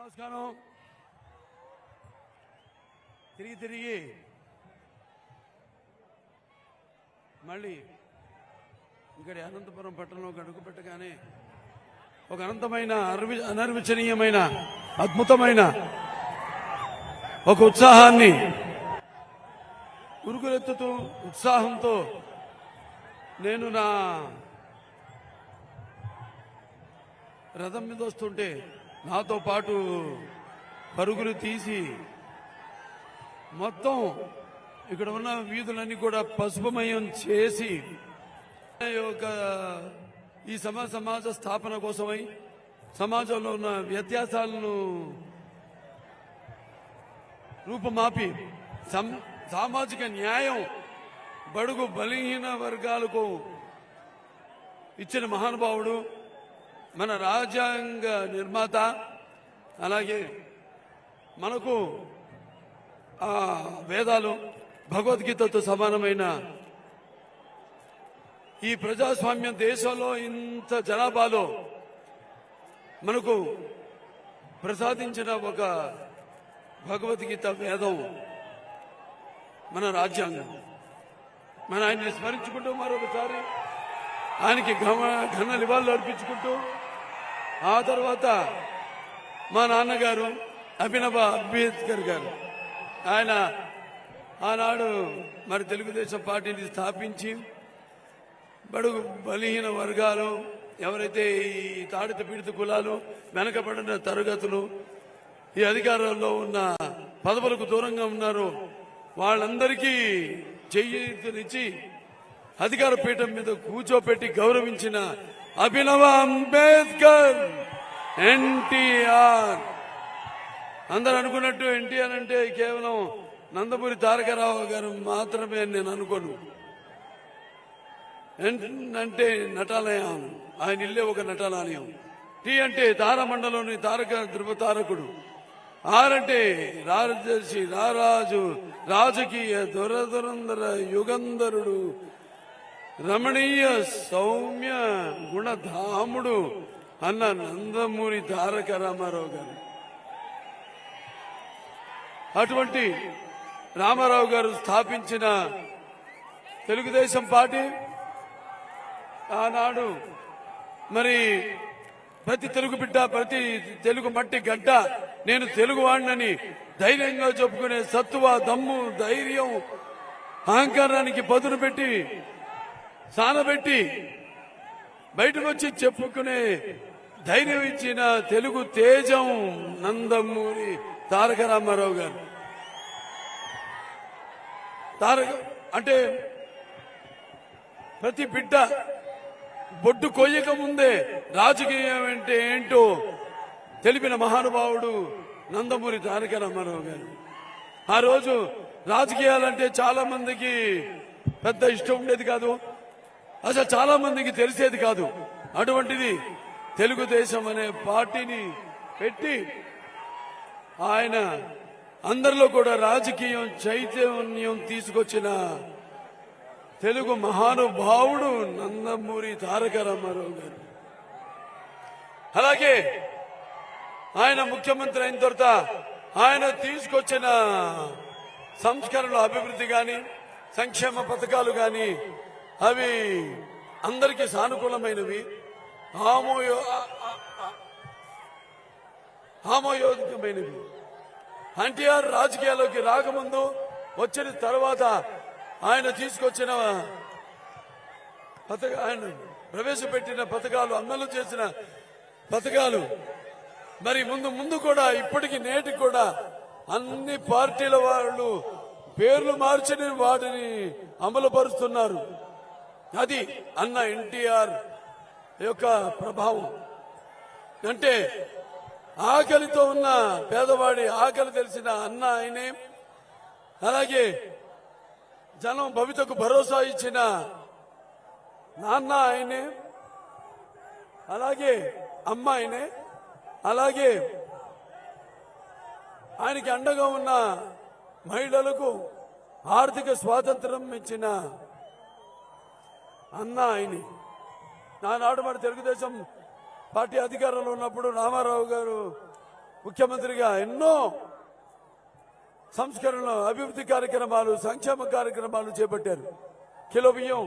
నమస్కారం. తిరిగి మళ్ళీ ఇక్కడ అనంతపురం పట్టణంలో అడుగు పెట్టగానే ఒక అనంతమైన అనర్వచనీయమైన అద్భుతమైన ఒక ఉత్సాహాన్ని ఉరుకులెత్తుతూ ఉత్సాహంతో నేను నా రథం మీద వస్తుంటే నాతో పాటు పరుగులు తీసి మొత్తం ఇక్కడ ఉన్న వీధులన్నీ కూడా పసుపుమయం చేసి ఈ సమాజ స్థాపన కోసమై సమాజంలో ఉన్న వ్యత్యాసాలను రూపుమాపి సామాజిక న్యాయం బడుగు బలహీన వర్గాలకు ఇచ్చిన మహానుభావుడు, మన రాజ్యాంగ నిర్మాత, అలాగే మనకు వేదాలు భగవద్గీతతో సమానమైన ఈ ప్రజాస్వామ్య దేశంలో ఇంత జనాభాలో మనకు ప్రసాదించిన ఒక భగవద్గీత వేదం మన రాజ్యాంగం. మన ఆయన్ని స్మరించుకుంటూ మరొకసారి ఆయనకి ఘన నివాళులు అర్పించుకుంటూ ఆ తర్వాత మా నాన్నగారు అభినవ అంబేద్కర్ గారు, ఆయన ఆనాడు మరి తెలుగుదేశం పార్టీని స్థాపించి బడుగు బలహీన వర్గాలు, ఎవరైతే ఈ తాడిత పీడిత కులాలు, వెనకబడిన తరగతులు, ఈ అధికారంలో ఉన్న పదవులకు దూరంగా ఉన్నారో వాళ్ళందరికీ చేయూతనిచ్చి అధికార పీఠం మీద కూర్చోపెట్టి గౌరవించిన అభినవ అంబేద్కర్ ఎన్టీఆర్. అందరు అనుకున్నట్టు ఎన్టీఆర్ అంటే కేవలం నందమూరి తారక రామారావు గారు మాత్రమే నేను అనుకోను. అంటే నటాలయం, ఆయన ఇల్లే ఒక నటాలయం. టీ అంటే తారమండలంలోని తారక ధృవతారకుడు. ఆరంటే రాజర్షి, రారాజు, రాజకీయ దురదురందర యుగంధరుడు, రమణీయ సౌమ్య గుణధాముడు అన్న నందమూరి తారక రామారావు గారు. అటువంటి రామారావు గారు స్థాపించిన తెలుగుదేశం పార్టీ ఆనాడు మరి ప్రతి తెలుగు బిడ్డ, ప్రతి తెలుగు మట్టి గడ్డ నేను తెలుగువాడినని ధైర్యంగా చెప్పుకునే సత్తువ, దమ్ము, ధైర్యం, అహంకారానికి పదును పెట్టి సానబెట్టి బయటకు వచ్చి చెప్పుకునే ధైర్యం ఇచ్చిన తెలుగు తేజం నందమూరి తారక రామారావు గారు. అంటే ప్రతి బిడ్డ బొడ్డు కొయ్యక ముందే రాజకీయం అంటే ఏంటో తెలిపిన మహానుభావుడు నందమూరి తారక రామారావు గారు. ఆ రోజు రాజకీయాలంటే చాలా మందికి పెద్ద ఇష్టం ఉండేది కాదు, అసలు చాలా మందికి తెలిసేది కాదు. అటువంటిది తెలుగుదేశం అనే పార్టీని పెట్టి ఆయన అందరిలో కూడా రాజకీయం చైతన్యం తీసుకొచ్చిన తెలుగు మహానుభావుడు నందమూరి తారక రామారావు గారు. అలాగే ఆయన ముఖ్యమంత్రి అయిన తర్వాత ఆయన తీసుకొచ్చిన సంస్కరణలు, అభివృద్ధి గాని, సంక్షేమ పథకాలు గాని అవి అందరికీ సానుకూలమైనవి, ఆమోయోగమైనవి. ఎన్టీఆర్ రాజకీయాల్లోకి రాకముందు, వచ్చిన తర్వాత ఆయన తీసుకొచ్చిన ఆయన ప్రవేశపెట్టిన పథకాలు, అమలు చేసిన పథకాలు మరి ముందు కూడా ఇప్పటికి నేటికి కూడా అన్ని పార్టీల వాళ్ళు పేర్లు మార్చి వాటిని అమలు పరుస్తున్నారు. అది అన్న ఎన్టీఆర్ యొక్క ప్రభావం. అంటే ఆకలితో ఉన్న పేదవాడి ఆకలి తెలిసిన అన్న ఆయనే, అలాగే జనం భవితకు భరోసా ఇచ్చిన నాన్న ఆయనే, అలాగే అమ్మ ఆయనే, అలాగే ఆయనకి అండగా ఉన్న మహిళలకు ఆర్థిక స్వాతంత్రం ఇచ్చిన అన్న ఆయనే. నానాడు మన తెలుగుదేశం పార్టీ అధికారంలో ఉన్నప్పుడు రామారావు గారు ముఖ్యమంత్రిగా ఎన్నో సంస్కరణలు, అభివృద్ధి కార్యక్రమాలు, సంక్షేమ కార్యక్రమాలు చేపట్టారు. కిలో బియ్యం,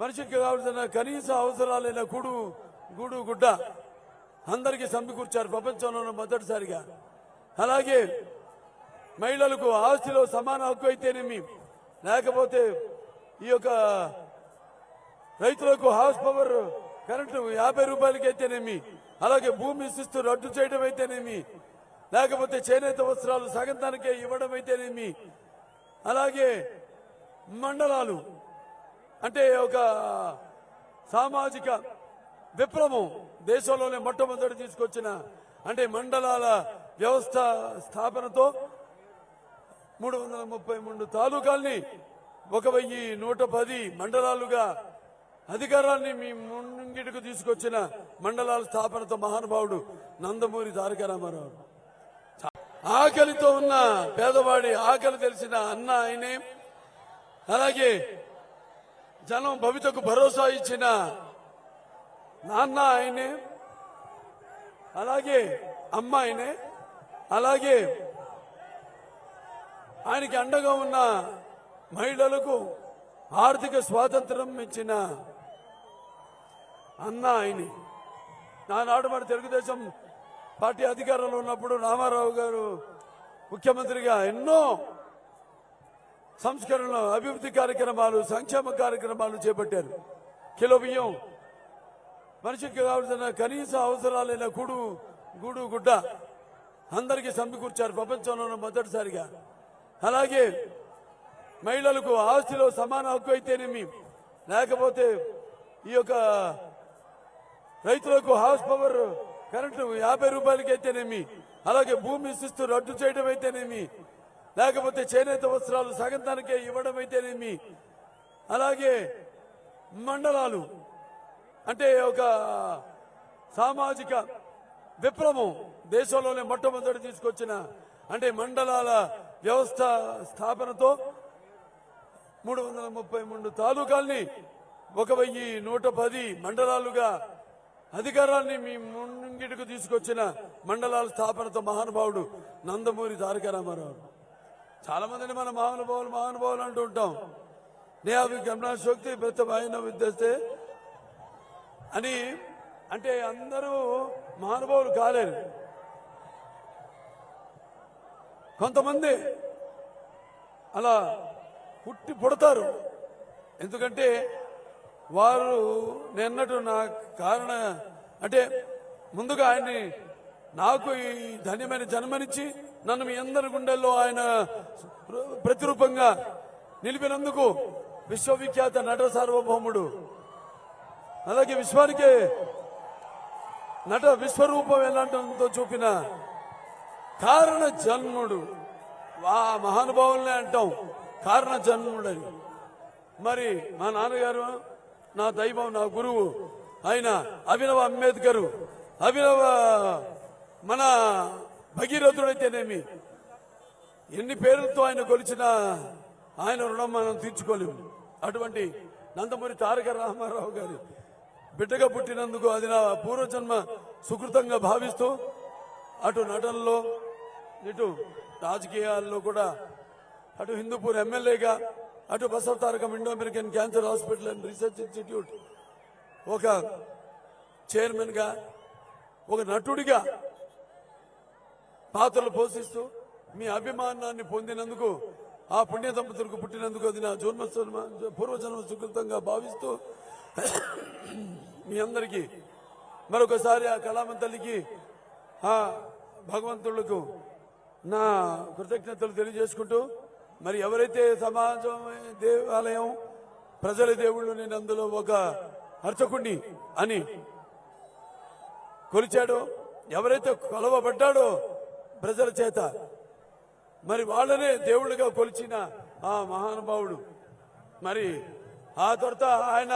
మనిషికి కావాల్సిన కనీస అవసరాలైన గూడు గుడ్డ అందరికీ సమకూర్చారు ప్రపంచంలోనే మొదటిసారిగా. అలాగే మహిళలకు ఆస్తిలో సమాన హక్కు అయితేనేమి, లేకపోతే ఈ యొక్క రైతులకు హార్స్ పవర్ కరెంటు 50 రూపాయలకి అయితేనేమి, అలాగే భూమి శిస్తు రద్దు చేయడం అయితేనేమి, లేకపోతే చేనేత వస్త్రాలు సగం ధరకే ఇవ్వడం అయితేనేమి, అలాగే మండలాలు అంటే ఒక సామాజిక విప్లవం దేశంలోనే మొట్టమొదటి తీసుకొచ్చిన అంటే మండలాల వ్యవస్థ స్థాపనతో 333 తాలూకాల్ని 1110 మండలాలుగా అధికారాన్ని మీ ముంగిటికి తీసుకొచ్చిన మండలాల స్థాపనతో మహానుభావుడు నందమూరి తారక రామారావు. ఆకలితో ఉన్న పేదవాడి ఆకలి తెలిసిన అన్న ఆయనే. అలాగే జనం భవితకు భరోసా ఇచ్చిన నాన్న ఆయనే, అలాగే అమ్మ ఆయనే, అలాగే ఆయనకి అండగా ఉన్న మహిళలకు ఆర్థిక స్వాతంత్రం ఇచ్చిన అన్న ఆయనే. నానాడు మన తెలుగుదేశం పార్టీ అధికారంలో ఉన్నప్పుడు రామారావు గారు ముఖ్యమంత్రిగా ఎన్నో సంస్కరణలు, అభివృద్ధి కార్యక్రమాలు, సంక్షేమ కార్యక్రమాలు చేపట్టారు. కిలో బియ్యం, మనిషికి కావాల్సిన కనీస అవసరాలైన గూడు గుడ్డ అందరికీ సమకూర్చారు ప్రపంచంలోనే మొదటిసారిగా. అలాగే మహిళలకు ఆస్తిలో సమాన హక్కు అయితేనేమి, లేకపోతే ఈ యొక్క రైతులకు హార్స్ పవర్ కరెంటు 50 రూపాయలకి అయితేనేమి, అలాగే భూమి శిస్తు రద్దు చేయడం అయితేనేమి, లేకపోతే చేనేత వస్త్రాలు సగం ధరకే ఇవ్వడం అయితేనేమి, అలాగే మండలాలు అంటే ఒక సామాజిక విప్లవం దేశంలోనే మొట్టమొదటి తీసుకొచ్చిన అంటే మండలాల వ్యవస్థ స్థాపనతో 333 తాలూకాల్ని 1110 మండలాలుగా అధికారాన్ని మీ ముంగిటికి తీసుకొచ్చిన మండలాల స్థాపనతో మహానుభావుడు నందమూరి తారక రామారావు. చాలా మందిని మన మహానుభావులు అంటూ ఉంటాం. నేహావి గమనాశోక్తి ప్రతి ఆయన విద్యస్తే అని అంటే అందరూ మహానుభావులు కాలేరు. కొంతమంది అలా పుడతారు. ఎందుకంటే వారు నిన్నట్టు నా కారణ అంటే ముందుగా ఆయన్ని నాకు ఈ ధన్యమైన జన్మనిచ్చి నన్ను మీ అందరి గుండెల్లో ఆయన ప్రతిరూపంగా నిలిపినందుకు విశ్వవిఖ్యాత నట సార్వభౌముడు, అలాగే విశ్వానికే నట విశ్వరూపం ఎలాంటితో చూపిన కారణ జన్ముడు, ఆ మహానుభావులనే అంటాం కారణ జన్ముడని. మరి మా నాన్నగారు నా దైవం, నా గురువు ఆయన అభినవ అంబేద్కర్, అభినవ మన భగీరథుడైతేనేమి, ఎన్ని పేర్లతో ఆయన కొలిచిన ఆయన రుణం మనం తీర్చుకోలేము. అటువంటి నందమూరి తారక రామారావు గారి బిడ్డగా పుట్టినందుకు అది నా పూర్వజన్మ సుకృతంగా భావిస్తూ అటు నటనలో ఇటు రాజకీయాల్లో కూడా అటు హిందూపూర్ ఎమ్మెల్యేగా అటు Basava Tarakam Indo American cancer hospital and research institute ఒక చైర్మన్ గా ఒక నటుడిగా పాత్రలు పోషిస్తూ మీ అభిమానాన్ని పొందినందుకు ఆ పుణ్య దంపతులకు పుట్టినందుకు అది నా పూర్వజన్మ సుకృతంగా భావిస్తూ మీ అందరికీ మరొకసారి ఆ కళామంతలికి ఆ భగవంతులకు నా కృతజ్ఞతలు తెలియజేసుకుంటూ మరి ఎవరైతే సమాజం దేవాలయం ప్రజల దేవుళ్ళు నేను అందులో ఒక అర్చకుణ్ణి అని కొలిచాడో, ఎవరైతే కొలవబడ్డాడో ప్రజల చేత మరి వాళ్ళనే దేవుళ్ళుగా కొలిచిన ఆ మహానుభావుడు మరి ఆ తర్వాత ఆయన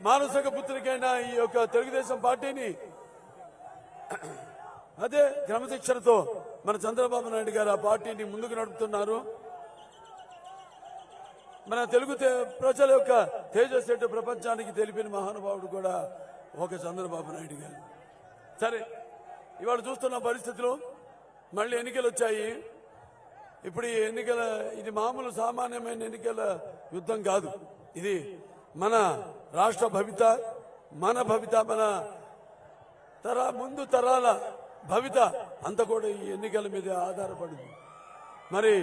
మానసిక పుత్రికైన ఈ యొక్క తెలుగుదేశం పార్టీని అదే క్రమశిక్షణతో మన చంద్రబాబు నాయుడు గారు ఆ పార్టీని ముందుకు నడుపుతున్నారు. మన తెలుగు ప్రజల యొక్క తేజస్సు ప్రపంచానికి తెలిపిన మహానుభావుడు కూడా ఒక చంద్రబాబు నాయుడు గారు. సరే, ఇవాళ చూస్తున్న పరిస్థితులు మళ్ళీ ఎన్నికలు వచ్చాయి. ఇప్పుడు ఈ ఇది మామూలు సామాన్యమైన ఎన్నికల యుద్ధం కాదు. ఇది మన రాష్ట్ర భవిత, మన ముందు తరాల భవిత అంతా కూడా ఈ ఎన్నికల మీద ఆధారపడింది. మరి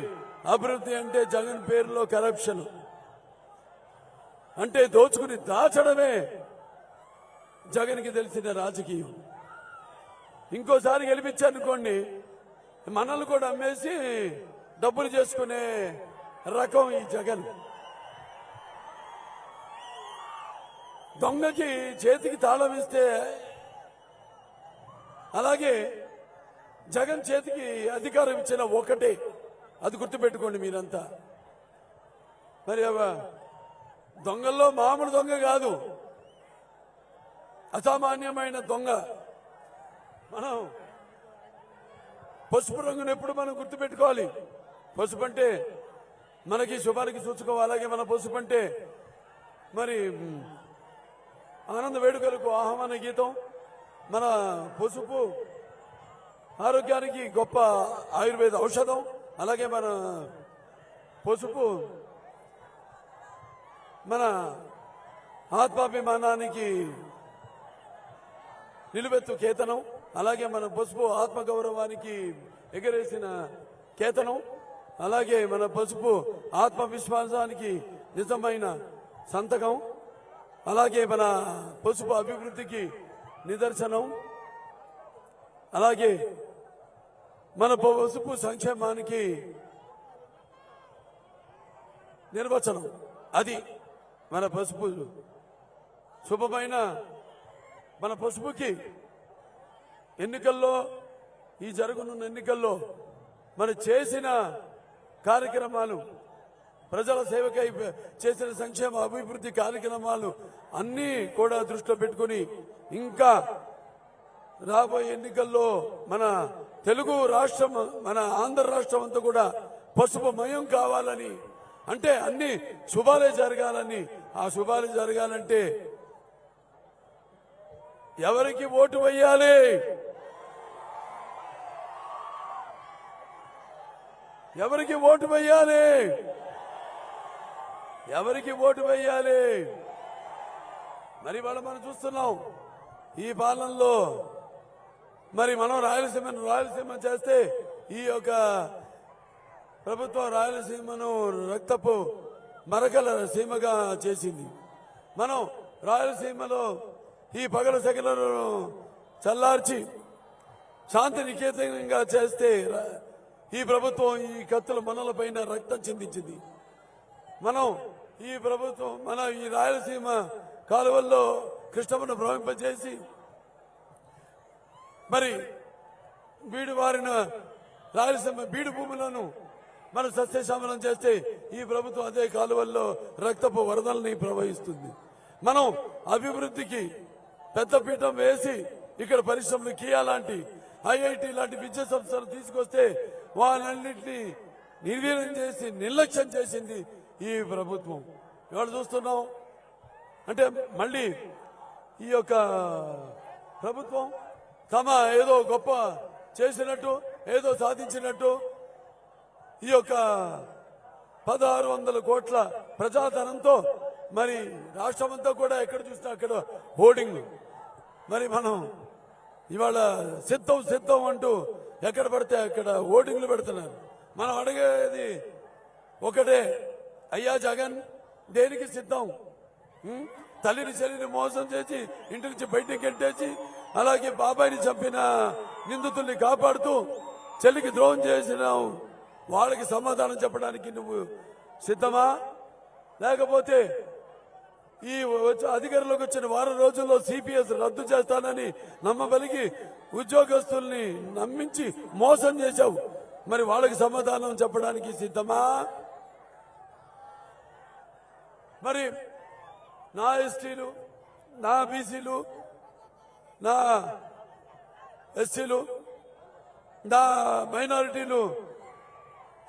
అభివృద్ధి అంటే జగన్ పేరులో కరప్షన్ అంటే దోచుకుని దాచడమే జగన్కి తెలిసిన రాజకీయం. ఇంకోసారి గెలిపించారనుకోండి, మనల్ని కూడా అమ్మేసి డబ్బులు చేసుకునే రకం ఈ జగన్. దొంగకి చేతికి తాళం ఇస్తే అలాగే జగన్ చేతికి అధికారం ఇచ్చిన ఒకటే, అది గుర్తుపెట్టుకోండి మీరంతా. మరి దొంగల్లో మామూలు దొంగ కాదు, అసామాన్యమైన దొంగ. మనం పసుపు రంగును ఎప్పుడు మనం గుర్తుపెట్టుకోవాలి. పసుపు అంటే మనకి శుభానికి సూచకం. అలాగే మన పసుపు అంటే మరి ఆనంద వేడుకలకు ఆహ్వాన గీతం. మన పసుపు ఆరోగ్యానికి గొప్ప ఆయుర్వేద ఔషధం. అలాగే మన పసుపు మన ఆత్మాభిమానానికి నిలువెత్తు కేతనం. అలాగే మన పసుపు ఆత్మగౌరవానికి ఎగరేసిన కేతనం. అలాగే మన పసుపు ఆత్మవిశ్వాసానికి నిజమైన సంతకం. అలాగే మన పసుపు అభివృద్ధికి నిదర్శనం. అలాగే మన పసుపు సంక్షేమానికి నిర్వచనం. అది మన పసుపు. శుభమైన మన పసుపుకి ఎన్నికల్లో, ఈ జరగనున్న ఎన్నికల్లో మనం చేసిన కార్యక్రమాలు, ప్రజల సేవకై చేసిన సంక్షేమ అభివృద్ధి కార్యక్రమాలు అన్నీ కూడా దృష్టిలో పెట్టుకుని ఇంకా రాబోయే ఎన్నికల్లో మన తెలుగు రాష్ట్రం, మన ఆంధ్ర రాష్ట్రం అంతా కూడా పసుపు మయం కావాలని, అంటే అన్ని శుభాలే జరగాలని. ఆ శుభాలు జరగాలంటే ఎవరికి ఓటు వేయాలి? ఎవరికి ఓటు వేయాలి? ఎవరికి ఓటు వేయాలి? మరి వాళ్ళు మనం చూస్తున్నాం ఈ పాలనలో. మరి మనం రాయలసీమ చేస్తే ఈ యొక్క ప్రభుత్వం రాయలసీమను రక్తపు మరకల సీమగా చేసింది. మనం రాయలసీమలో ఈ పగల సెగలను చల్లార్చి శాంతి నికేతనంగా చేస్తే ఈ ప్రభుత్వం ఈ కత్తుల మనల పైన రక్తం చిందించింది. మనం ఈ ప్రభుత్వం ఈ రాయలసీమ కాలువల్లో కృష్ణమ్మను ప్రవహింపజేసి మరి బీడు వారిన రాయలసీమ బీడు భూములను మనం సస్యశ్యామలం చేస్తే ఈ ప్రభుత్వం అదే కాలువల్లో రక్తపు వరదల్ని ప్రవహిస్తుంది. మనం అభివృద్ధికి పెద్దపీఠం వేసి ఇక్కడ పరిశ్రమలు కియా లాంటి, ఐఐటి లాంటి విద్యా సంస్థలు తీసుకొస్తే వాళ్ళన్నింటినీ నిర్వీర్యం చేసి నిర్లక్ష్యం చేసింది ఈ ప్రభుత్వం. ఇవాళ చూస్తున్నాం అంటే మళ్ళీ ఈ యొక్క ప్రభుత్వం తమ ఏదో గొప్ప చేసినట్టు, ఏదో సాధించినట్టు ఈ యొక్క 1600 కోట్ల ప్రజాధనంతో మరి రాష్ట్రమంతా కూడా ఎక్కడ చూసినా అక్కడ హోర్డింగ్. మరి మనం ఇవాళ సిద్ధం అంటూ ఎక్కడ పడితే అక్కడ హోర్డింగ్లు పెడుతున్నారు. మనం అడిగేది ఒకటే, అయ్యా జగన్ దేనికి సిద్ధం? తల్లిని చెల్లిని మోసం చేసి ఇంటి నుంచి బయటికి గెట్టేసి, అలాగే బాబాయిని చంపిన నిందితుల్ని కాపాడుతూ చెల్లికి ద్రోహం చేసినావు. వాళ్ళకి సమాధానం చెప్పడానికి నువ్వు సిద్ధమా? లేకపోతే ఈ అధికారంలోకి వచ్చిన వారం రోజుల్లో సిపిఎస్ రద్దు చేస్తానని నమ్మబలిగి ఉద్యోగస్తుల్ని నమ్మించి మోసం చేశావు. మరి వాళ్ళకి సమాధానం చెప్పడానికి సిద్ధమా? మరి నా ఎస్టీలు, నా బీసీలు, నా ఎస్సీలు, నా మైనారిటీలు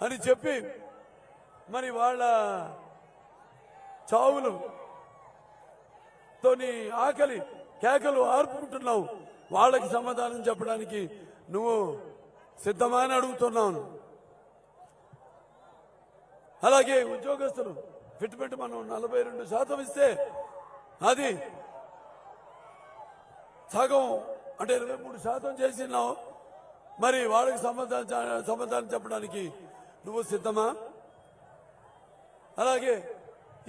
అని చెప్పి మరి వాళ్ళ చావులు తోని ఆకలి కేకలు ఆర్పుకుంటున్నావు. వాళ్ళకి సమాధానం చెప్పడానికి నువ్వు సిద్ధమా అని అడుగుతున్నాను. అలాగే ఉద్యోగస్తులు ఫిట్మెంట్ మనం 42% ఇస్తే అది సగం అంటే 23% చేసినావు. మరి వాళ్ళకి సమాధానం చెప్పడానికి నువ్వు సిద్ధమా? అలాగే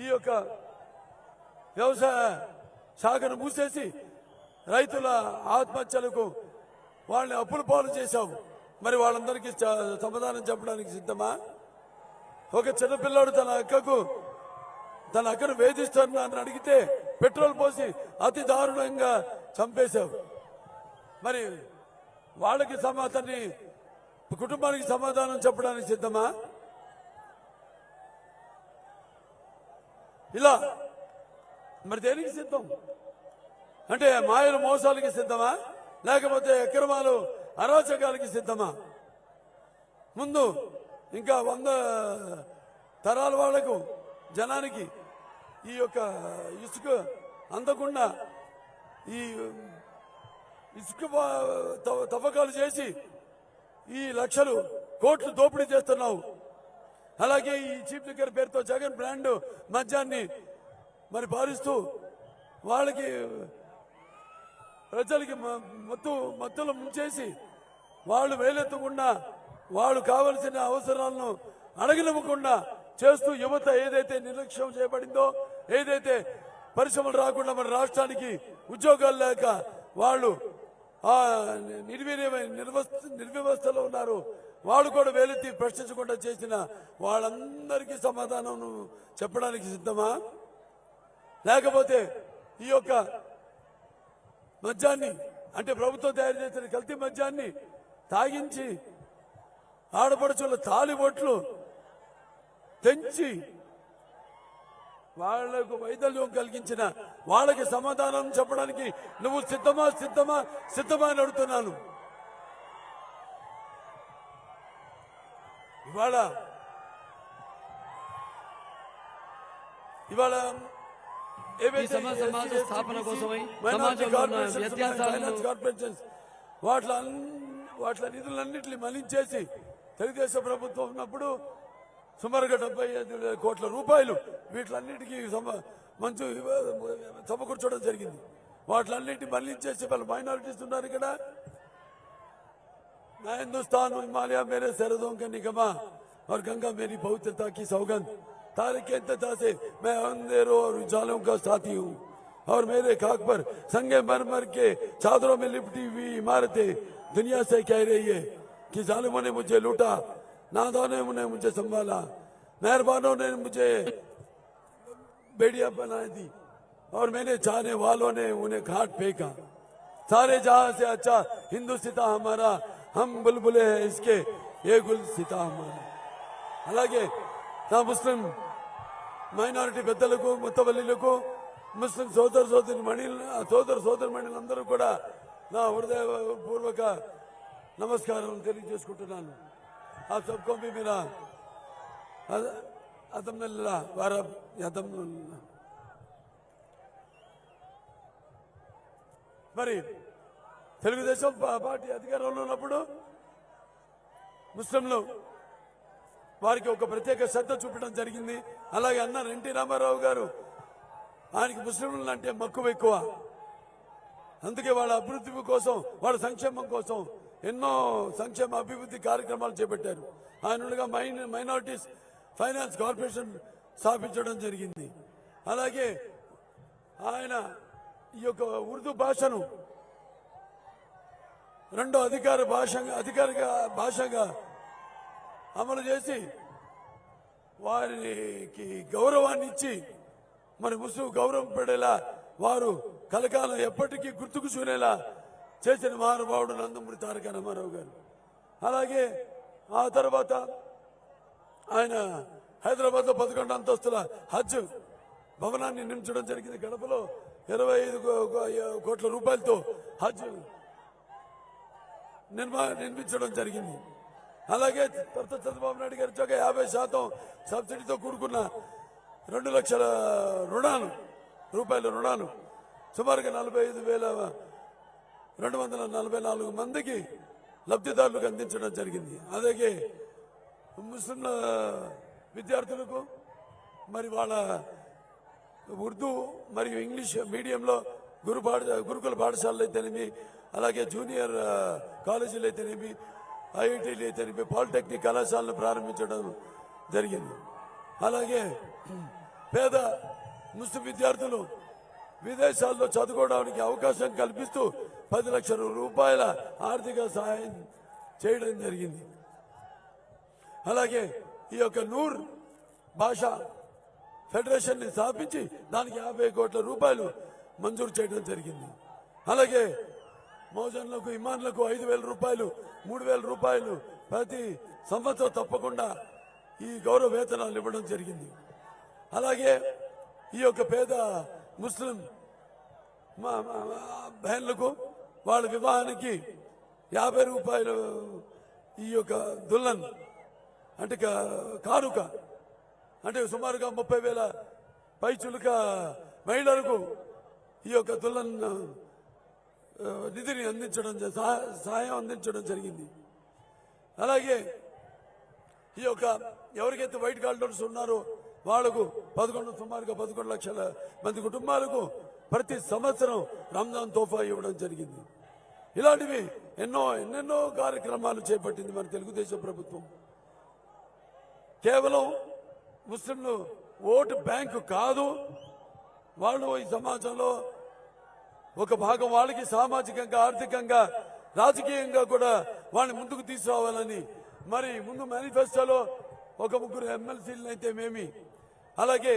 ఈ యొక్క వ్యవసాయ శాఖను మూసేసి రైతుల ఆత్మహత్యలకు వాళ్ళని అప్పుల పాలు చేశావు. మరి వాళ్ళందరికీ సమాధానం చెప్పడానికి సిద్ధమా? ఒక చిన్నపిల్లాడు తన అక్కను వేధిస్తున్నారని అడిగితే పెట్రోల్ పోసి అతి దారుణంగా చంపేశావు. మరి వాళ్ళకి అతన్ని కుటుంబానికి సమాధానం చెప్పడానికి సిద్ధమా? ఇలా మరి దేనికి సిద్ధం? అంటే మాయలు మోసాలకి సిద్ధమా, లేకపోతే అక్రమాలు అరాచకాలకి సిద్ధమా? ముందు ఇంకా 100 తరాల వాళ్లకు జనానికి ఈ యొక్క ఇసుక అందకుండా ఈ ఇసుక తవ్వకాలు చేసి ఈ లక్షలు కోట్లు దోపిడీ చేస్తున్నావు. అలాగే ఈ చీఫ్ లిక్కర్ పేరుతో జగన్ బ్రాండ్ మద్యాన్ని మరి పారిస్తూ వాళ్ళకి ప్రజలకి మత్తులు ముంచేసి వాళ్ళు వేలెత్తకుండా వాళ్ళు కావలసిన అవసరాలను అడగనివ్వకుండా చేస్తూ యువత ఏదైతే నిర్లక్ష్యం చేయబడిందో, ఏదైతే పరిశ్రమలు రాకుండా మన రాష్ట్రానికి ఉద్యోగాలు లేక వాళ్ళు నిర్వ్యవస్థలో ఉన్నారు, వాళ్ళు కూడా వేలెత్తి ప్రశ్నించకుండా చేసిన వాళ్ళందరికీ సమాధానం చెప్పడానికి సిద్ధమా? లేకపోతే ఈ యొక్క మద్యాన్ని అంటే ప్రభుత్వం తయారు చేసిన కల్తీ మద్యాన్ని తాగించి ఆడపడుచుల తాలిబొట్లు తెంచి వాళ్లకు వైదల్యం కలిగించిన వాళ్ళకి సమాధానం చెప్పడానికి నువ్వు సిద్ధమా అని అడుగుతున్నాను. ఇవాళ సమాజ స్థాపన కోసమై వాటి నిధులన్నింటినీ మళ్లించేసి తెలుగుదేశం ప్రభుత్వం ఉన్నప్పుడు సుమారుగా 75 కోట్ల రూపాయలు వీటిలన్నిటికీ మంచు సమకూర్చడం జరిగింది. వాటిలన్నింటినీ మళ్లించేసి వాళ్ళు మైనారిటీస్ ఉన్నారు ఇక్కడ. मैं हिंदुस्तान हिमालय मेरे सरहदों के निगमा और गंगा मेरी पवित्रता की सौगंध, तारे के इंतजार से मैं अंधेरों और उजालों का साथी हूँ और मेरे खाक पर संगे मरमर के चादरों में लिपटी हुई इमारतें दुनिया से कह रही है कि जालिमों ने मुझे लूटा, नादानों ने मुझे संभाला, मेहरबानों ने मुझे बेड़िया बना दी और मेरे चाहने वालों ने उन्हें घाट फेंका. सारे जहां से अच्छा हिंदुस्तान हमारा, हम बुलबुले हैं इसके, ये गुल सिता हमारा. అలాగే నా ముస్లిం మైనారిటీ పెద్దలకు, ముత్తవల్లిలకు, ముస్లిం సోదర సోదరిమణులందరూ కూడా నా హృదయపూర్వక నమస్కారం తెలియజేసుకుంటున్నాను. ఆ सबको भी मेरा అదమ్నల్లా వారా యదమ్నల్లా. మరి తెలుగుదేశం పార్టీ అధికారంలో ఉన్నప్పుడు ముస్లింలు వారికి ఒక ప్రత్యేక శ్రద్ధ చూపడం జరిగింది. అలాగే అన్నారు ఎన్టీ రామారావు గారు, ఆయనకి ముస్లింలు అంటే మక్కువ ఎక్కువ. అందుకే వాళ్ళ అభివృద్ధి కోసం, వాళ్ళ సంక్షేమం కోసం ఎన్నో సంక్షేమ అభివృద్ధి కార్యక్రమాలు చేపట్టారు. ఆయనగా మైనారిటీస్ ఫైనాన్స్ కార్పొరేషన్ స్థాపించడం జరిగింది. అలాగే ఆయన ఈ యొక్క ఉర్దూ భాషను రెండో అధికారిక భాషగా అమలు చేసి వారికి గౌరవాన్ని ఇచ్చి మరి ముస్లిం గౌరవం పడేలా, వారు కలకాలం ఎప్పటికీ గుర్తుకు చూనేలా చేసిన మహానుభావుడు నందమూరి తారక రామారావు గారు. అలాగే ఆ తర్వాత ఆయన హైదరాబాద్ లో 11 అంతస్తుల హజ్ భవనాన్ని నిర్మించడం జరిగింది. గడపలో 25 కోట్ల రూపాయలతో హజ్ నిర్మించడం జరిగింది. అలాగే తర్వాత చంద్రబాబు నాయుడు గారు 50% సబ్సిడీతో కూడుకున్న 2 లక్షల రూపాయల రుణాలు సుమారుగా 45,000 244 మందికి లబ్ధిదారులకు అందించడం జరిగింది. అలాగే ముస్లింల విద్యార్థులకు మరి వాళ్ళ ఉర్దూ మరియు ఇంగ్లీష్ మీడియంలో గురుకుల పాఠశాలలు అయితేనేమి, అలాగే జూనియర్ కాలేజీలు అయితేనేమి, ఐఐటీలు అయితేనేమి, పాలిటెక్నిక్ కళాశాలను ప్రారంభించడం జరిగింది. అలాగే పేద ముస్లిం విద్యార్థులు విదేశాల్లో చదువుకోవడానికి అవకాశం కల్పిస్తూ 10 లక్షల రూపాయల ఆర్థిక సహాయం చేయడం జరిగింది. అలాగే ఈ యొక్క నూర్ భాషా ఫెడరేషన్ ని స్థాపించి దానికి 50 కోట్ల రూపాయలు మంజూరు చేయడం జరిగింది. అలాగే మౌజన్లకు ఇమాన్లకు 5,000 రూపాయలు 3,000 రూపాయలు ప్రతి సంవత్సరం తప్పకుండా ఈ గౌరవ వేతనాలు ఇవ్వడం జరిగింది. అలాగే ఈ యొక్క పేద ముస్లిం బహన్లకు వాళ్ళ వివాహానికి 50 రూపాయలు ఈ యొక్క దుల్లన్ అంటే కానుక అంటే సుమారుగా 30,000 పైచులుక మహిళలకు ఈ యొక్క దుల్లన్ నిధిని అందించడం సహాయం అందించడం జరిగింది. అలాగే ఈ యొక్క ఎవరికైతే వైట్ కార్డర్స్ ఉన్నారో వాళ్లకు సుమారుగా 11 లక్షల మంది కుటుంబాలకు ప్రతి సంవత్సరం రంజాన్ తోఫా ఇవ్వడం జరిగింది. ఇలాంటివి ఎన్నెన్నో కార్యక్రమాలు చేపట్టింది మన తెలుగుదేశం ప్రభుత్వం. కేవలం ముస్లింలు ఓటు బ్యాంకు కాదు, వాళ్ళు ఈ సమాజంలో ఒక భాగం, వాళ్ళకి సామాజికంగా, ఆర్థికంగా, రాజకీయంగా కూడా వాళ్ళని ముందుకు తీసుకురావాలని మరి ముందు మేనిఫెస్టోలో ఒక 3 ఎమ్మెల్సీలను అయితేనేమి, అలాగే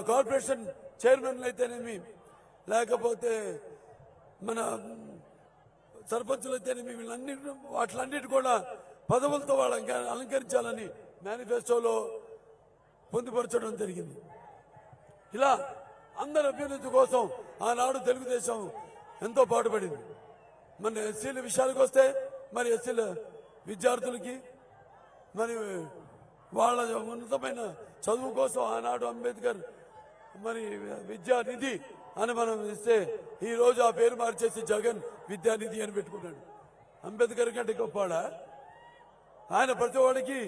కార్పొరేషన్ చైర్మన్లు అయితేనేమి, లేకపోతే మన సర్పంచులు అయితేనేమి, వాటిలన్నిటి కూడా పదవులతో వాళ్ళని అలంకరించాలని మేనిఫెస్టోలో పొందుపరచడం జరిగింది. ఇలా అందరి అభ్యున్నతి కోసం ఆనాడు తెలుగుదేశం ఎంతో పాటుపడింది. మన ఎస్సీల విషయానికి వస్తే మరి ఎస్సీల విద్యార్థులకి మరి వాళ్ళ ఉన్నతమైన చదువు కోసం ఆనాడు అంబేద్కర్ మరి విద్యానిధి అని మనం ఇస్తే ఈ రోజు ఆ పేరు మార్చేసి జగన్ విద్యానిధి అని పెట్టుకున్నాడు. అంబేద్కర్ కంటే గొప్పవాడా? ఆయన ప్రతి వాడికి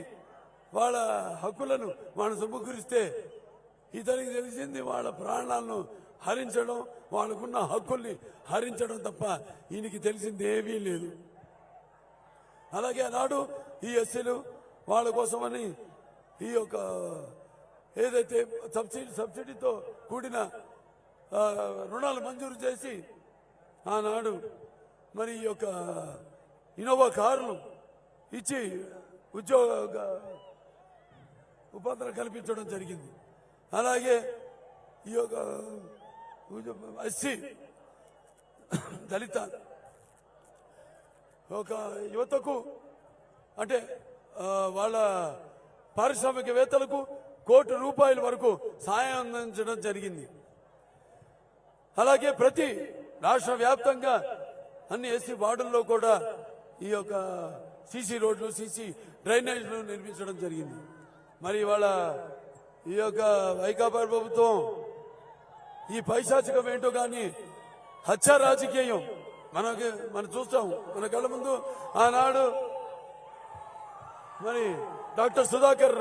వాళ్ళ హక్కులను మనం సమకూరిస్తే ఇతనికి తెలిసింది వాళ్ళ ప్రాణాలను హరించడం, వాళ్ళకున్న హక్కుల్ని హరించడం తప్ప ఈయనకి తెలిసింది ఏమీ లేదు. అలాగే ఆనాడు ఈ ఎస్సీలు వాళ్ళ కోసమని ఈ యొక్క ఏదైతే సబ్సిడీతో కూడిన రుణాలు మంజూరు చేసి ఆనాడు మరి ఈ యొక్క ఇన్నోవా కారును ఇచ్చి ఉద్యోగ ఉపాధులు కల్పించడం జరిగింది. అలాగే ఈ యొక్క ఎస్సీ దళిత ఒక యువతకు అంటే వాళ్ళ పారిశ్రామికవేత్తలకు 1 కోటి రూపాయల వరకు సాయం అందించడం జరిగింది. అలాగే ప్రతి రాష్ట్ర వ్యాప్తంగా అన్ని ఎస్సీ వార్డుల్లో కూడా ఈ యొక్క సీసీ రోడ్లు, సీసీ డ్రైనేజ్లు నిర్మించడం జరిగింది. మరి ఇవాళ ఈ యొక్క వైకాపా ప్రభుత్వం ఈ పైశాచికం ఏంటో కానీ హత్య రాజకీయం మనం చూస్తాం మన కళ్ళ ముందు. ఆనాడు మరి డాక్టర్ సుధాకర్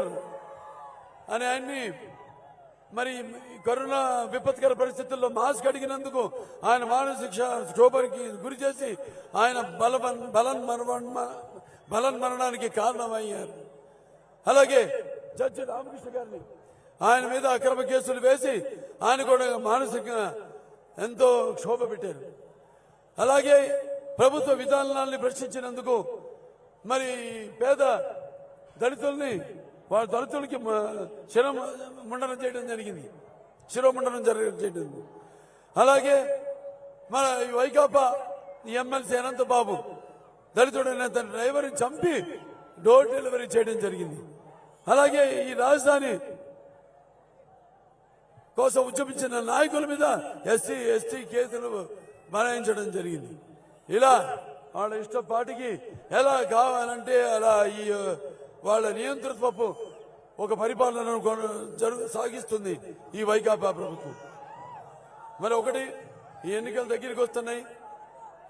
అని ఆయన్ని మరి కరోనా విపత్కర పరిస్థితుల్లో మాస్క్ అడిగినందుకు ఆయన మానసిక క్షోభకి గురి చేసి ఆయన బలన్మరణానికి కారణమయ్యారు. అలాగే జడ్జి రామకృష్ణ గారిని ఆయన మీద అక్రమ కేసులు వేసి ఆయన కూడా మానసికంగా ఎంతో క్షోభ పెట్టారు. అలాగే ప్రభుత్వ విధానాన్ని ప్రశ్నించినందుకు మరి పేద దళితుల్ని వాళ్ళ దళితులకి శిరోముండనం చేయడం జరిగింది. అలాగే మన వైకాపా ఎమ్మెల్సీ అనంత బాబు దళితుడైన తన డ్రైవర్ని చంపి డోర్ డెలివరీ చేయడం జరిగింది. అలాగే ఈ రాజధాని కోసం ఉద్యమించిన నాయకుల మీద ఎస్సీ ఎస్టీ కేసులు బనాయించడం జరిగింది. ఇలా వాళ్ళ ఇష్టపాటికి ఎలా కావాలంటే అలా ఈ వాళ్ళ నియంతృత్వపు ఒక పరిపాలనను సాగిస్తుంది ఈ వైకాపా ప్రభుత్వం. మరి ఒకటి, ఈ ఎన్నికల దగ్గరికి వస్తున్నాయి.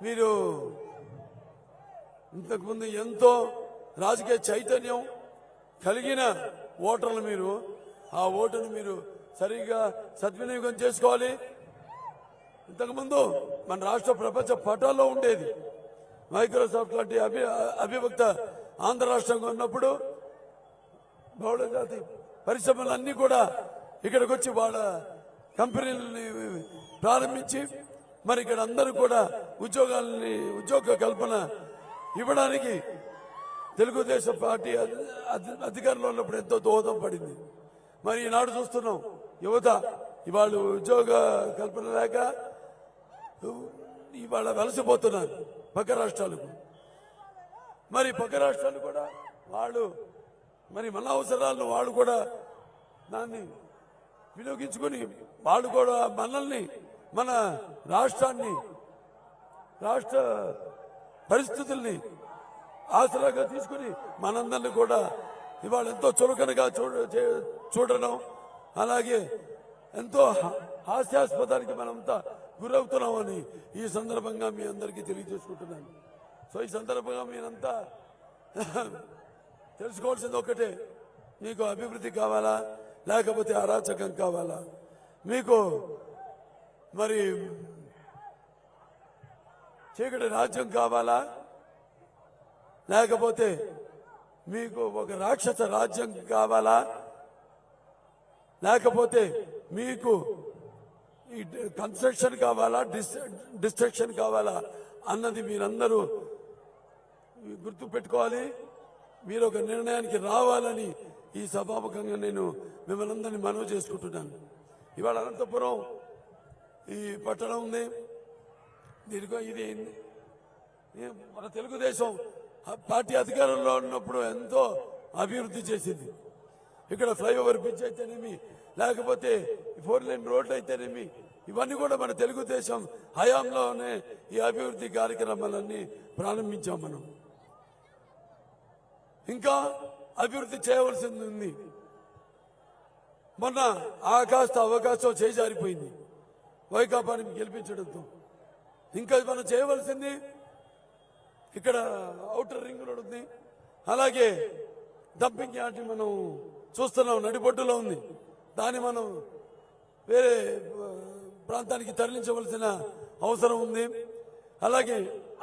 మీరు ఇంతకుముందు ఎంతో రాజకీయ చైతన్యం కలిగిన ఓటర్లు మీరు. ఆ ఓటును మీరు సరిగ్గా సద్వినియోగం చేసుకోవాలి. ఇంతకుముందు మన రాష్ట్ర ప్రపంచ పటాల్లో ఉండేది. మైక్రోసాఫ్ట్ లాంటి అవిభక్త ఆంధ్ర రాష్ట్రంగా ఉన్నప్పుడు బహుళ జాతి పరిశ్రమలన్నీ కూడా ఇక్కడికి వచ్చి వాళ్ళ కంపెనీలని ప్రారంభించి మరి ఇక్కడ అందరూ కూడా ఉద్యోగ కల్పన ఇవ్వడానికి తెలుగుదేశం పార్టీ అధికారంలో ఉన్నప్పుడు ఎంతో దోహదం పడింది. మరి ఈనాడు చూస్తున్నాం యువత ఇవాళ ఉద్యోగ కల్పన లేక ఇవాళ వలసిపోతున్నారు పక్క రాష్ట్రాలకు. మరి పక్క రాష్ట్రాలు కూడా వాళ్ళు మరి మన అవసరాలను వాళ్ళు కూడా దాన్ని వినియోగించుకొని వాళ్ళు కూడా మనల్ని మన రాష్ట్రాన్ని రాష్ట్ర పరిస్థితుల్ని ఆసరాగా తీసుకుని మనందరినీ కూడా ఇవాళ ఎంతో చులకనగా చూడడం, అలాగే ఎంతో హాస్యాస్పదానికి మనంతా గురవుతున్నామని ఈ సందర్భంగా మీ అందరికీ తెలియజేసుకుంటున్నాను. సో ఈ సందర్భంగా మీరంతా తెలుసుకోవాల్సింది ఒకటే, మీకు అభివృద్ధి కావాలా లేకపోతే అరాచకం కావాలా? మీకు మరి చీకటి రాజ్యం కావాలా లేకపోతే మీకు ఒక రాక్షస రాజ్యం కావాలా లేకపోతే మీకు ఈ కన్స్ట్రక్షన్ కావాలా డిస్ట్రక్షన్ కావాలా అన్నది మీరందరూ గుర్తు పెట్టుకోవాలి. మీరు ఒక నిర్ణయానికి రావాలని ఈ సభాముఖంగా నేను మిమ్మల్ని అందరినీ మనవి చేసుకుంటున్నాను. ఇవాళ అనంతపురం ఈ పట్టణం ఉంది. దీనికో ఇది మన తెలుగుదేశం పార్టీ అధికారంలో ఉన్నప్పుడు ఎంతో అభివృద్ధి చేసింది. ఇక్కడ ఫ్లైఓవర్ బ్రిడ్జ్ అయితేనేమి లేకపోతే 4 లేన్ రోడ్లు అయితేనేమి ఇవన్నీ కూడా మన తెలుగుదేశం హయాంలోనే ఈ అభివృద్ధి కార్యక్రమాలన్నీ ప్రారంభించాం మనం. ఇంకా అభివృద్ధి చేయవలసింది ఉంది. మొన్న అవకాశం చేజారిపోయింది వైకాపాని గెలిపించడంతో. ఇంకా మనం చేయవలసింది ఇక్కడ ఔటర్ రింగ్ రోడ్ ఉంది, అలాగే డంపింగ్ యార్డ్ మనం చూస్తున్నాం నడిబొడ్డులో ఉంది. దాన్ని మనం వేరే ప్రాంతానికి తరలించవలసిన అవసరం ఉంది. అలాగే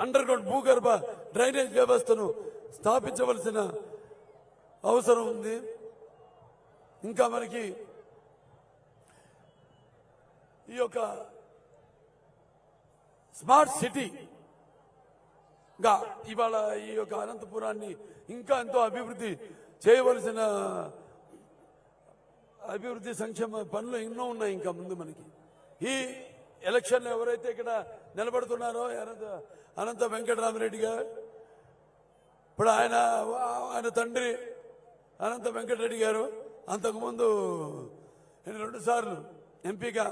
అండర్ గ్రౌండ్ భూగర్భ డ్రైనేజ్ వ్యవస్థను స్థాపించవలసిన అవసరం ఉంది. ఇంకా మనకి ఈ యొక్క స్మార్ట్ సిటీగా ఇవాళ ఈ యొక్క అనంతపురాన్ని ఇంకా ఎంతో అభివృద్ధి చేయవలసిన అభివృద్ధి సంక్షేమ పనులు ఎన్నో ఉన్నాయి ఇంకా ముందు మనకి. ఈ ఎలక్షన్లో ఎవరైతే ఇక్కడ నిలబడుతున్నారో అనంత వెంకటరామరెడ్డి గారు, ఇప్పుడు ఆయన తండ్రి అనంత వెంకటరెడ్డి గారు అంతకుముందు 2 సార్లు ఎంపీగా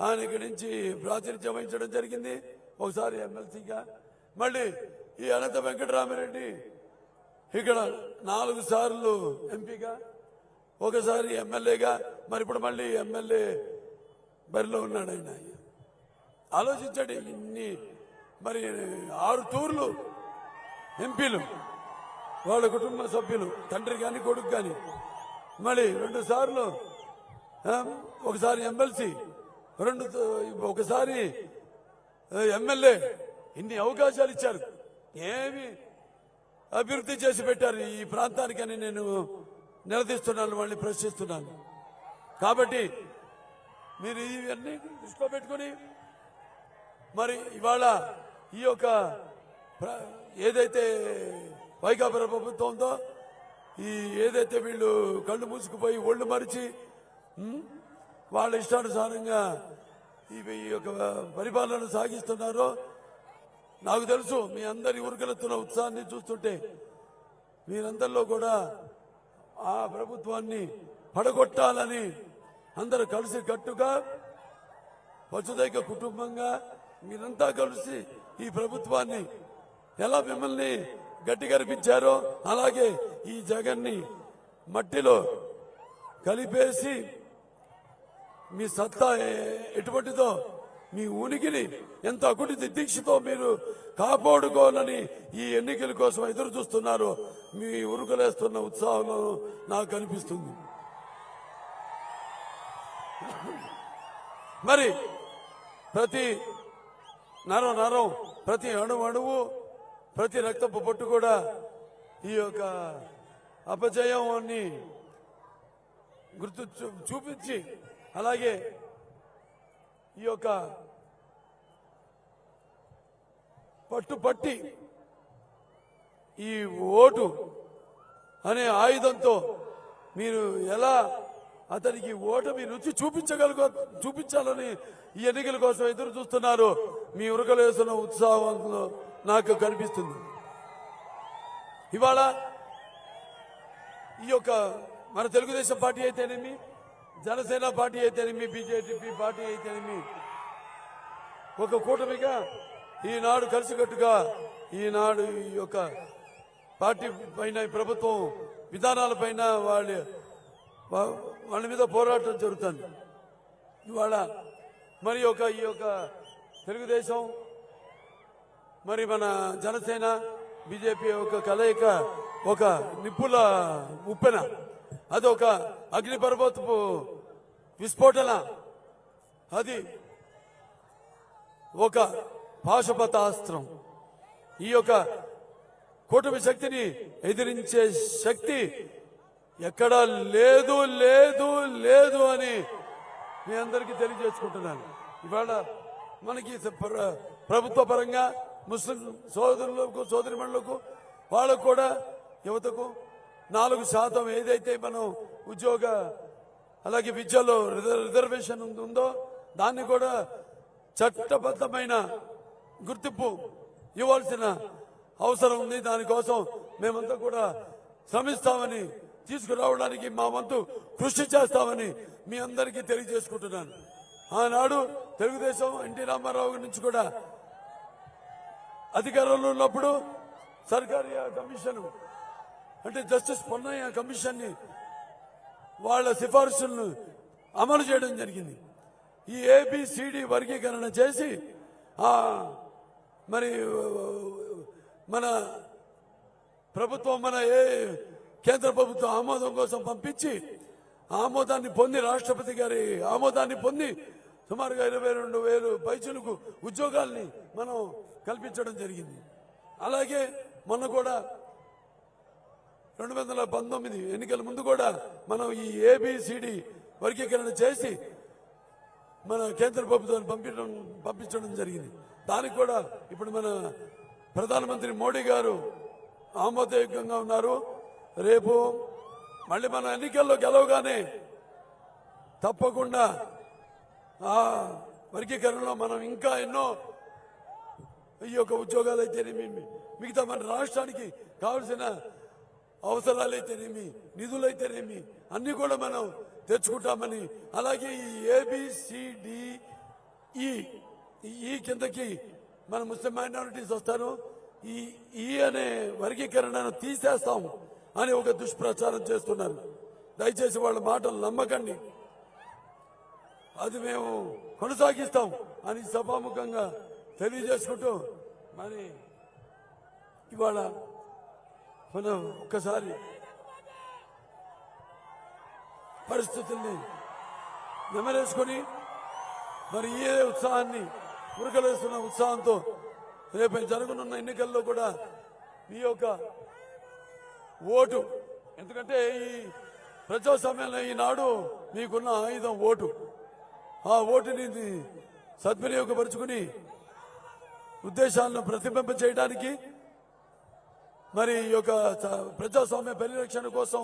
ఆయన ఇక్కడి నుంచి ప్రాతినిధ్యం వహించడం జరిగింది. ఒకసారి ఎమ్మెల్సీగా, మళ్ళీ ఈ అనంత వెంకటరామరెడ్డి ఇక్కడ 4 సార్లు ఎంపీగా, ఒకసారి ఎమ్మెల్యేగా, మరి ఇప్పుడు మళ్ళీ ఎమ్మెల్యే బరిలో ఉన్నాడు ఆయన. ఆలోచించండి, ఇన్ని మరి 6 తూర్లు ఎంపీలు వాళ్ళ కుటుంబ సభ్యులు, తండ్రి కానీ కొడుకు కానీ, మళ్ళీ 2 సార్లు ఒకసారి ఎమ్మెల్సీ, ఒకసారి ఎమ్మెల్యే. ఇన్ని అవకాశాలు ఇచ్చారు, ఏమి అభివృద్ధి చేసి పెట్టారు ఈ ప్రాంతానికని నేను నిలదీస్తున్నాను, వాళ్ళని ప్రశ్నిస్తున్నాను. కాబట్టి మీరు ఇవన్నీ దృష్టిలో పెట్టుకుని మరి ఇవాళ ఈ యొక్క ఏదైతే వైకాపా ప్రభుత్వం ఉందో, ఈ ఏదైతే వీళ్ళు కళ్ళు మూసుకుపోయి ఒళ్ళు మరిచి వాళ్ళ ఇష్టానుసారంగా ఈ యొక్క పరిపాలన సాగిస్తున్నారో, నాకు తెలుసు మీ అందరి ఉరుకెలుతున్న ఉత్సాహాన్ని చూస్తుంటే మీరందరిలో కూడా ఆ ప్రభుత్వాన్ని పడగొట్టాలని అందరూ కలిసి కట్టుగా వసుదైక కుటుంబంగా మీరంతా కలిసి ఈ ప్రభుత్వాన్ని ఎలా మిమ్మల్ని గట్టి కనిపించారో అలాగే ఈ జగన్ని మట్టిలో కలిపేసి మీ సత్తా ఎటువంటిదో మీ ఉనికిని ఎంత అకుటి దీక్షతో మీరు కాపాడుకోవాలని ఈ ఎన్నికల కోసం ఎదురు చూస్తున్నారు. మీ ఉరుకలేస్తున్న ఉత్సాహంలో నాకు కనిపిస్తుంది. మరి ప్రతి నరం ప్రతి అణువు ప్రతి రక్తపు పొట్టు కూడా ఈ యొక్క అపజయాన్ని గుర్తు చూపించి, అలాగే ఈ యొక్క పట్టుపట్టి ఈ ఓటు అనే ఆయుధంతో మీరు ఎలా అతనికి ఓటమి రుచి చూపించాలని ఈ ఎన్నికల కోసం ఎదురు చూస్తున్నారు. మీ ఉరకలేస్తున్న ఉత్సాహంలో నాకు కనిపిస్తుంది. ఇవాళ ఈ యొక్క మన తెలుగుదేశం పార్టీ అయితేనేమి, జనసేన పార్టీ అయితేనేమి, బీజేపీ పార్టీ అయితేనేమి ఒక కూటమిగా ఈనాడు కలిసికట్టుగా ఈనాడు ఈ యొక్క పార్టీ పైన ప్రభుత్వం విధానాలపైన వాళ్ళ మీద పోరాటం జరుగుతుంది. ఇవాళ మరి ఈ యొక్క తెలుగుదేశం మరి మన జనసేన బీజేపీ ఒక కలయిక ఒక నిప్పుల ఉప్పెన, అది ఒక అగ్నిపర్వతపు విస్ఫోటన, అది ఒక పాశుపతాస్త్రం. ఈ యొక్క కూటమి శక్తిని ఎదిరించే శక్తి ఎక్కడా లేదు లేదు లేదు అని మీ అందరికీ తెలియజేసుకుంటున్నాను. ఇవాళ మనకి ప్రభుత్వ పరంగా ముస్లిం సోదరులకు సోదరిమణులకు వాళ్ళకు కూడా యువతకు 4% ఏదైతే మనం ఉద్యోగ అలాగే విద్యలో రిజర్వేషన్ ఉందో దాన్ని కూడా చట్టబద్ధమైన గుర్తింపు ఇవ్వాల్సిన అవసరం ఉంది. దానికోసం మేమంతా కూడా శ్రమిస్తామని, తీసుకురావడానికి మా వంతు కృషి చేస్తామని మీ అందరికీ తెలియజేసుకుంటున్నాను. ఆనాడు తెలుగుదేశం ఎన్టీ రామారావు నుంచి కూడా అధికారంలో ఉన్నప్పుడు సర్కారీ కమిషన్ అంటే జస్టిస్ పొన్నయ్య కమిషన్ ని వాళ్ళ సిఫార్సులను అమలు చేయడం జరిగింది. ఈ ఏబిసిడి వర్గీకరణ చేసి మరి మన ప్రభుత్వం కేంద్ర ప్రభుత్వం ఆమోదం కోసం పంపించి ఆమోదాన్ని పొంది రాష్ట్రపతి గారి ఆమోదాన్ని పొంది సుమారుగా 22,000 పైచులకు ఉద్యోగాల్ని మనం కల్పించడం జరిగింది. అలాగే మొన్న కూడా 2019 ఎన్నికల ముందు కూడా మనం ఈ ఏబిసిడి వర్గీకరణ చేసి మన కేంద్ర ప్రభుత్వాన్ని పంపించడం జరిగింది. దానికి కూడా ఇప్పుడు మన ప్రధానమంత్రి మోడీ గారు ఆమోదయోగ్యంగా ఉన్నారు. రేపు మళ్ళీ మన ఎన్నికల్లో గెలవగానే తప్పకుండా ఆ వర్గీకరణలో మనం ఇంకా ఎన్నో ఈ యొక్క ఉద్యోగాలు అయితేనేమి, మిగతా మన రాష్ట్రానికి కావలసిన అవసరాలైతేనేమి, నిధులైతేనేమి అన్ని కూడా మనం తెచ్చుకుంటామని, అలాగే ఈ ఏబిసిడిఈ కిందకి మన ముస్లిం మైనారిటీస్ వస్తారు, ఈ అనే వర్గీకరణను తీసేస్తాం అని ఒక దుష్ప్రచారం చేస్తున్నారు. దయచేసి వాళ్ళ మాటలు నమ్మకండి. అది మేము కొనసాగిస్తాం అని సభాముఖంగా తెలియజేసుకుంటూ, మరి ఇవాళ మనం ఒక్కసారి పరిస్థితుల్ని నెమరేసుకొని మరి ఏ ఉత్సాహాన్ని ఉరకలేస్తున్న ఉత్సాహంతో రేపు జరగనున్న ఎన్నికల్లో కూడా మీ యొక్క ఓటు, ఎందుకంటే ఈ ప్రజాస్వామ్యంలో ఈనాడు మీకున్న ఆయుధం ఓటు. ఆ ఓటుని సద్వినియోగపరుచుకుని ఉద్దేశాలను ప్రతిబింబ చేయడానికి, మరి ఈ యొక్క ప్రజాస్వామ్య పరిరక్షణ కోసం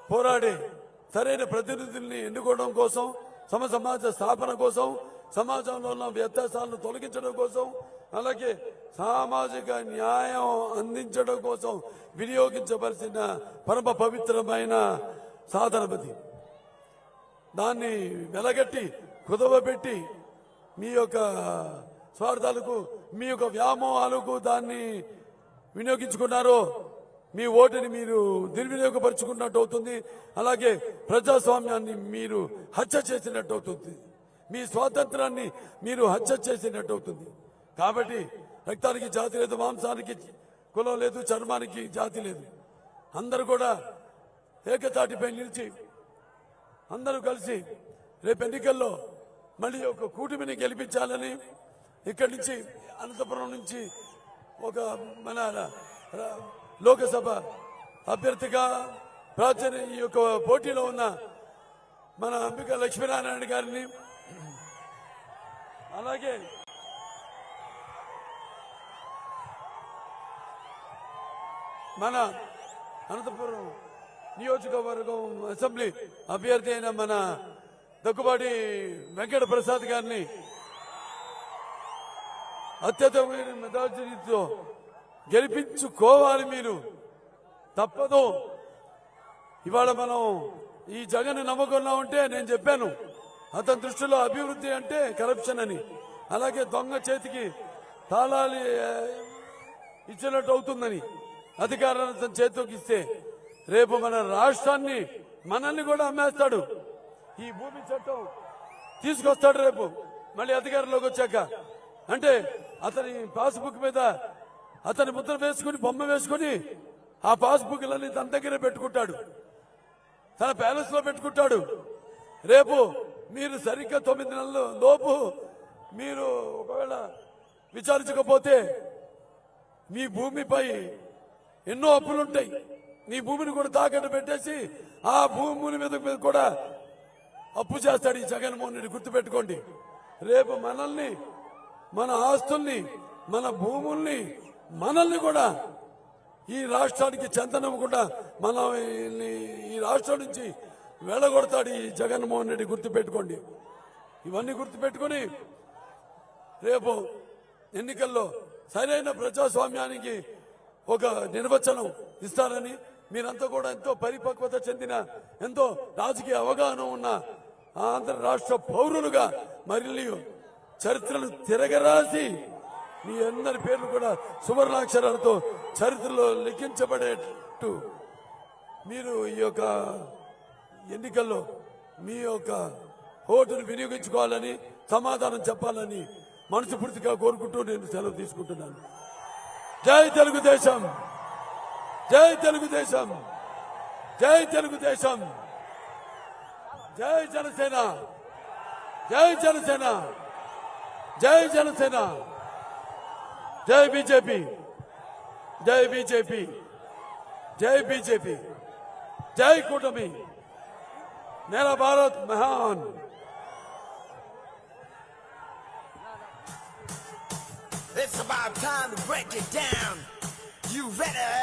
పోరాడే సరైన ప్రతినిధుల్ని ఎన్నుకోవడం కోసం, సమాజ స్థాపన కోసం, సమాజంలో ఉన్న వ్యత్యాసాలను తొలగించడం కోసం, అలాగే సామాజిక న్యాయం అందించడం కోసం వినియోగించవలసిన పరమ పవిత్రమైన సాధనపతి. దాన్ని వెలగట్టి కుదవబెట్టి మీ యొక్క స్వార్థాలకు, మీ యొక్క వ్యామోహాలకు దాన్ని వినియోగించుకున్నారో మీ ఓటుని మీరు దుర్వినియోగపరుచుకున్నట్టు అవుతుంది. అలాగే ప్రజాస్వామ్యాన్ని మీరు హత్య చేసినట్టు అవుతుంది. మీ స్వాతంత్రాన్ని మీరు హత్య చేసినట్టు అవుతుంది. కాబట్టి రక్తానికి జాతి లేదు, మాంసానికి కులం లేదు, చర్మానికి జాతి లేదు. అందరూ కూడా ఏకతాటిపై నిలిచి అందరూ కలిసి రేపు ఎన్నికల్లో మళ్ళీ ఒక కూటమిని గెలిపించాలని ఇక్కడి నుంచి అనంతపురం నుంచి ఒక మన లోకసభ అభ్యర్థిగా ప్రాచీన ఈ యొక్క పోటీలో ఉన్న మన అంబిక లక్ష్మీనారాయణ గారిని, అలాగే మన అనంతపురం నియోజకవర్గం అసెంబ్లీ అభ్యర్థి అయిన మన దగ్గుబాటి వెంకట ప్రసాద్ గారిని అత్యధికమైన మెజారిటీతో గెలిపించుకోవాలి. మీరు తప్పదు. ఇవాళ మనం ఈ జగన్ నమ్మకున్నామంటే నేను చెప్పాను, అతని దృష్టిలో అభివృద్ధి అంటే కరప్షన్ అని, అలాగే దొంగ చేతికి తాళాలు ఇచ్చినట్టు అవుతుందని అధికారాన్ని అతని చేతికి ఇస్తే రేపు మన రాష్ట్రాన్ని మనల్ని కూడా అమ్మేస్తాడు. ఈ భూమి చట్టం తీసుకొస్తాడు రేపు మళ్ళీ అధికారంలోకి వచ్చాక. అంటే అతని పాస్బుక్ మీద అతని ముద్ర వేసుకుని బొమ్మ వేసుకుని ఆ పాస్బుక్లన్నీ తన దగ్గరే పెట్టుకుంటాడు, తన ప్యాలెస్ లో పెట్టుకుంటాడు. రేపు మీరు సరిగ్గా 9 నెలల లోపు మీరు ఒకవేళ విచారించకపోతే మీ భూమిపై ఎన్నో అప్పులుంటాయి. మీ భూమిని కూడా తాకట్టు పెట్టేసి ఆ భూముల మీద కూడా అప్పు చేస్తాడు ఈ జగన్మోహన్ రెడ్డి. గుర్తుపెట్టుకోండి, రేపు మనల్ని, మన ఆస్తుల్ని, మన భూముల్ని, మనల్ని కూడా ఈ రాష్ట్రానికి చెందనివ్వకుండా మన ఈ రాష్ట్రం నుంచి వెళ్ళగొడతాడు ఈ జగన్మోహన్ రెడ్డి. గుర్తుపెట్టుకోండి. ఇవన్నీ గుర్తుపెట్టుకుని రేపు ఎన్నికల్లో సరైన ప్రజాస్వామ్యానికి ఒక నిర్వచనం ఇస్తారని, మీరంతా కూడా ఎంతో పరిపక్వత చెందిన, ఎంతో రాజకీయ అవగాహన ఉన్న ఆంధ్ర రాష్ట్ర పౌరులుగా మరియు చరిత్రను తిరగరాసి మీ అందరి పేర్లు కూడా సువర్ణాక్షరాలతో చరిత్రలో లిఖించబడేట్టు మీరు ఈ యొక్క ఎన్నికల్లో మీ యొక్క ఓటును వినియోగించుకోవాలని, సమాధానం చెప్పాలని మనస్ఫూర్తిగా కోరుకుంటూ నేను సెలవు తీసుకుంటున్నాను. జై తెలుగుదేశం, జై తెలుగుదేశం, జై తెలుగుదేశం, జై జనసేన, జై జనసేన, జై జనసేన, జై బీజేపీ, జై బీజేపీ, జై బీజేపీ, జై కూటమి, मेरा भारत महान. It's about time to break it down. You ready?